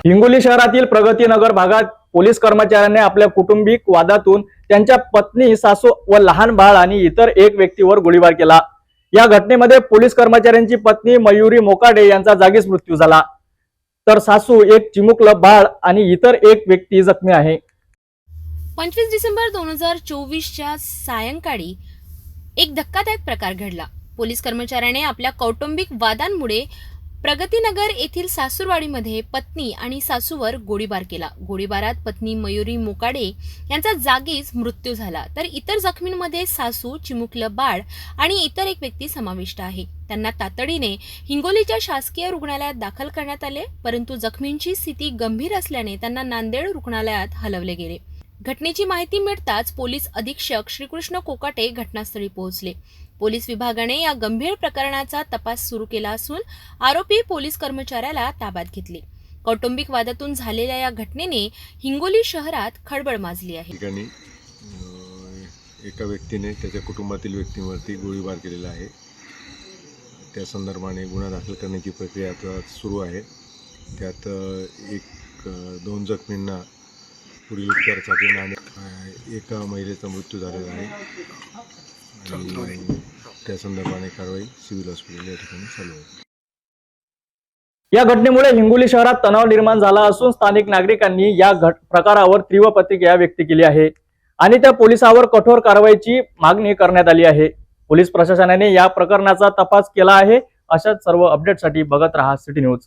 हिंगोली शहरातील प्रगतीनगर भागात पोलीस कर्मचाऱ्यांनी आपल्या कौटुंबिक वादातून त्यांच्या पत्नी, सासू व लहान बाळ आणि इतर एक व्यक्तीवर गोळीबार केला। या घटनेमध्ये पोलीस कर्मचाऱ्यांची पत्नी मयुरी मोकाडे यांचा जागीच मृत्यू झाला, तर सासू, एक चिमुकलं बाळ आणि इतर एक व्यक्ती जखमी आहे। 25 डिसेंबर 2024च्या सायंकाळी एक धक्कादायक प्रकार घडला। पोलीस कर्मचाऱ्याने आपल्या कौटुंबिक वादांमुळे प्रगतीनगर येथील सासूरवाडीमध्ये पत्नी आणि सासूवर गोळीबार केला। गोळीबारात पत्नी मयुरी मोकाडे यांचा जागीच मृत्यू झाला, तर इतर जखमींमध्ये सासू, चिमुकलं बाळ आणि इतर एक व्यक्ती समाविष्ट आहे। त्यांना तातडीने हिंगोलीच्या शासकीय रुग्णालयात दाखल करण्यात आले, परंतु जखमींची स्थिती गंभीर असल्याने त्यांना नांदेड रुग्णालयात हलवले गेले। घटनेची माहिती मिळताच पोलीस अधीक्षक श्रीकृष्ण कोकाटे घटनास्थळी पोहोचले। पोलीस विभागाने या गंभीर प्रकरणाचा तपास सुरू केला असून आरोपी पोलीस कर्मचाऱ्याला ताब्यात घेतले। कौटुंबिक वादातून झालेल्या या घटनेने हिंगोली शहरात खळबळ माजली आहे। ठिकाणी एका व्यक्तीने त्याच्या कुटुंबातील व्यक्तींवरती गोळीबार केलेला आहे। त्या संदर्भाने गुन्हा दाखल करण्याची प्रक्रिया आता सुरू आहे। त्यात दोन जखमींना पुढील उपचारासाठी आणि एका महिलेचा मृत्यू झालेला आहे आणि त्या संदर्भाने कारवाई सिव्हिल हॉस्पिटल या ठिकाणी चालू आहे। या घटनेमुळे हिंगोली शहरात तणाव निर्माण झाला असून स्थानिक नागरिकांनी या प्रकारावर तीव्र प्रतिक्रिया व्यक्त केली आहे आणि त्या पोलिसांवर कठोर कारवाईची मागणी करण्यात आली आहे। पोलीस प्रशासनाने या प्रकरणाचा तपास केला आहे। अशाच सर्व अपडेटसाठी बघत रहा सिटी न्यूज।